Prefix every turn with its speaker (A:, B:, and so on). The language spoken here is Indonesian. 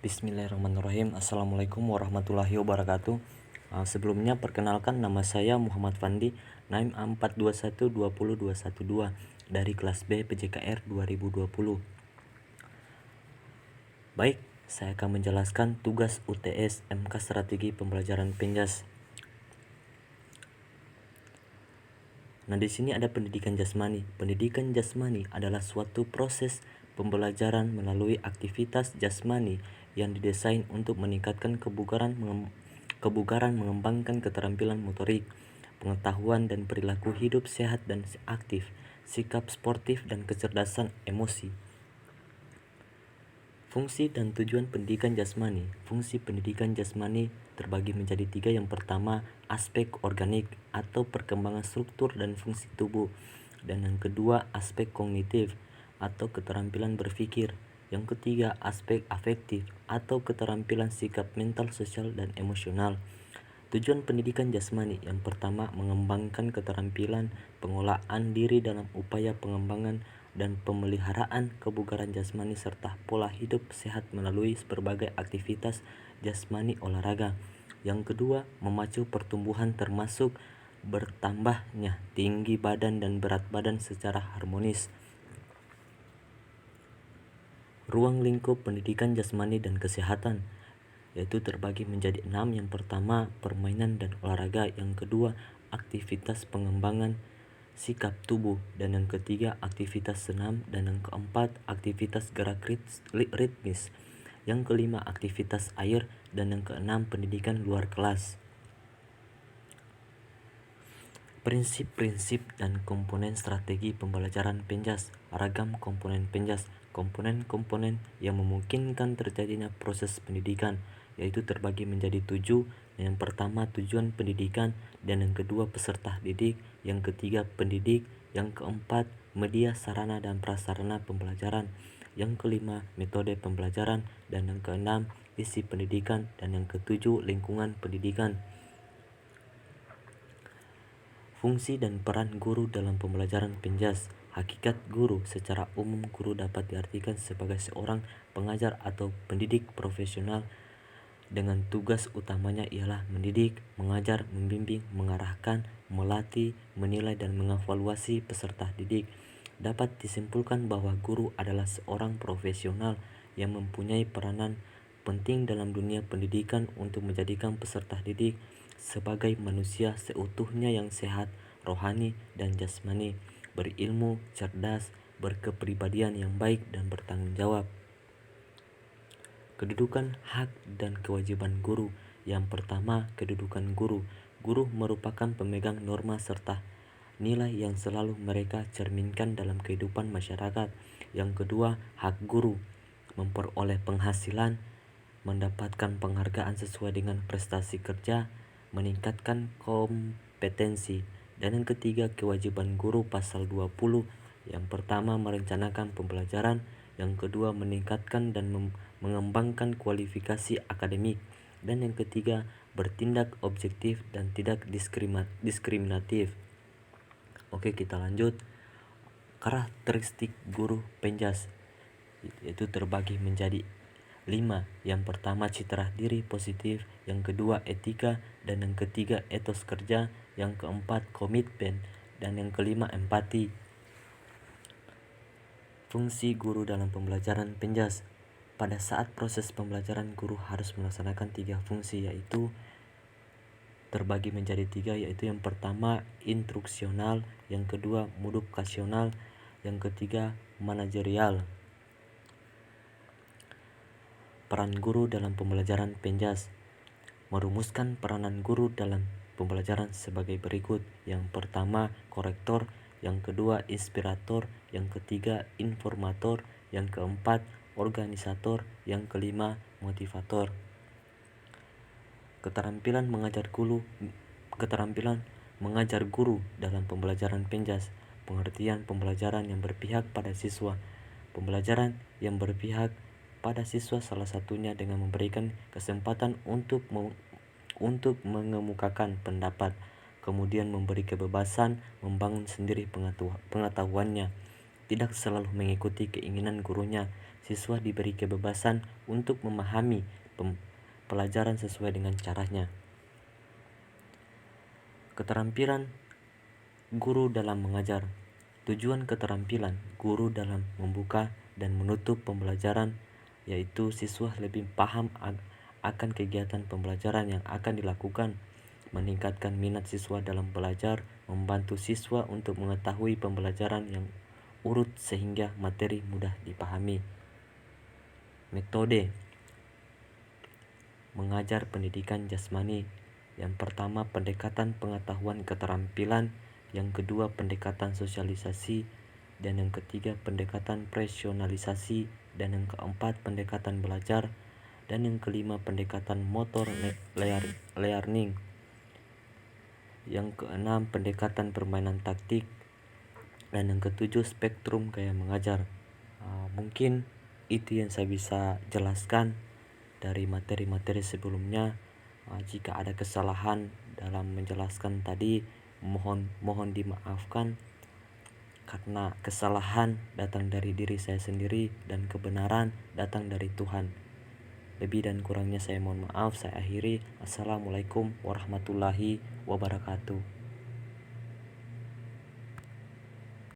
A: Bismillahirrahmanirrahim. Assalamualaikum warahmatullahi wabarakatuh. Sebelumnya perkenalkan, nama saya Muhammad Fandi, NIM A42120212 dari kelas B PJKR 2020. Baik, saya akan menjelaskan tugas UTS MK Strategi Pembelajaran Penjas. Nah, di sini ada pendidikan jasmani. Pendidikan jasmani adalah suatu proses pembelajaran melalui aktivitas jasmani yang didesain untuk meningkatkan kebugaran, mengembangkan keterampilan motorik, pengetahuan dan perilaku hidup sehat dan aktif, sikap sportif dan kecerdasan emosi. Fungsi dan tujuan pendidikan jasmani. Fungsi pendidikan jasmani terbagi menjadi 3. Yang pertama, aspek organik atau perkembangan struktur dan fungsi tubuh. Dan yang kedua, aspek kognitif atau keterampilan berpikir. Yang ketiga, aspek afektif atau keterampilan sikap mental, sosial, dan emosional. Tujuan pendidikan jasmani. Yang pertama, mengembangkan keterampilan pengolahan diri dalam upaya pengembangan dan pemeliharaan kebugaran jasmani serta pola hidup sehat melalui berbagai aktivitas jasmani olahraga. Yang kedua, memacu pertumbuhan termasuk bertambahnya tinggi badan dan berat badan secara harmonis. Ruang lingkup pendidikan jasmani dan kesehatan yaitu terbagi menjadi 6. Yang pertama, permainan dan olahraga. Yang kedua, aktivitas pengembangan sikap tubuh. Dan yang ketiga, aktivitas senam. Dan yang keempat, aktivitas gerak ritmis. Yang kelima, aktivitas air. Dan yang keenam, pendidikan luar kelas. Prinsip-prinsip dan komponen strategi pembelajaran Penjas. Ragam komponen Penjas. Komponen-komponen yang memungkinkan terjadinya proses pendidikan yaitu terbagi menjadi 7. Yang pertama, tujuan pendidikan. Dan yang kedua, peserta didik. Yang ketiga, pendidik. Yang keempat, media, sarana dan prasarana pembelajaran. Yang kelima, metode pembelajaran. Dan yang keenam, isi pendidikan. Dan yang ketujuh, lingkungan pendidikan. Fungsi dan peran guru dalam pembelajaran Penjas. Hakikat guru. Secara umum, guru dapat diartikan sebagai seorang pengajar atau pendidik profesional dengan tugas utamanya ialah mendidik, mengajar, membimbing, mengarahkan, melatih, menilai dan mengevaluasi peserta didik. Dapat disimpulkan bahwa guru adalah seorang profesional yang mempunyai peranan penting dalam dunia pendidikan untuk menjadikan peserta didik sebagai manusia seutuhnya yang sehat, rohani dan jasmani, berilmu, cerdas, berkepribadian yang baik dan bertanggung jawab. Kedudukan, hak, dan kewajiban guru. Yang pertama, kedudukan guru. Guru merupakan pemegang norma serta nilai yang selalu mereka cerminkan dalam kehidupan masyarakat. Yang kedua, hak guru. Memperoleh penghasilan, mendapatkan penghargaan sesuai dengan prestasi kerja, meningkatkan kompetensi. Dan yang ketiga, kewajiban guru pasal 20. Yang pertama, merencanakan pembelajaran. Yang kedua, meningkatkan dan mengembangkan kualifikasi akademik. Dan yang ketiga, bertindak objektif dan tidak diskriminatif. Oke, kita lanjut. Karakteristik guru Penjas itu terbagi menjadi 5. Yang pertama, citra diri positif. Yang kedua, etika. Dan yang ketiga, etos kerja. Yang keempat, komitmen. Dan yang kelima, empati. Fungsi guru dalam pembelajaran Penjas. Pada saat proses pembelajaran, guru harus melaksanakan 3 fungsi, yaitu terbagi menjadi 3, yaitu yang pertama, instruksional. Yang kedua, motivasional. Yang ketiga, manajerial. Peran guru dalam pembelajaran Penjas. Merumuskan peranan guru dalam pembelajaran sebagai berikut. Yang pertama, korektor. Yang kedua, inspirator. Yang ketiga, informator. Yang keempat, organisator. Yang kelima, motivator. Keterampilan mengajar guru dalam pembelajaran Penjas. Pengertian pembelajaran yang berpihak pada siswa. Pembelajaran yang berpihak pada siswa salah satunya dengan memberikan kesempatan untuk mengemukakan pendapat, kemudian memberi kebebasan membangun sendiri pengetahuannya, tidak selalu mengikuti keinginan gurunya. Siswa diberi kebebasan untuk memahami pelajaran sesuai dengan caranya. Keterampilan guru dalam mengajar. Tujuan keterampilan guru dalam membuka dan menutup pembelajaran yaitu siswa lebih paham akan kegiatan pembelajaran yang akan dilakukan, meningkatkan minat siswa dalam belajar, membantu siswa untuk mengetahui pembelajaran yang urut sehingga materi mudah dipahami. Metode mengajar pendidikan jasmani. Yang pertama, pendekatan pengetahuan keterampilan. Yang kedua, pendekatan sosialisasi. Dan yang ketiga, pendekatan personalisasi. Dan yang keempat, pendekatan belajar. Dan yang kelima, pendekatan motor learning. Yang keenam, pendekatan permainan taktik. Dan yang ketujuh, spektrum gaya mengajar. Mungkin itu yang saya bisa jelaskan dari materi-materi sebelumnya. Jika ada kesalahan dalam menjelaskan tadi, mohon dimaafkan, karena kesalahan datang dari diri saya sendiri dan kebenaran datang dari Tuhan. Lebih dan kurangnya saya mohon maaf. Saya akhiri. Assalamualaikum warahmatullahi wabarakatuh.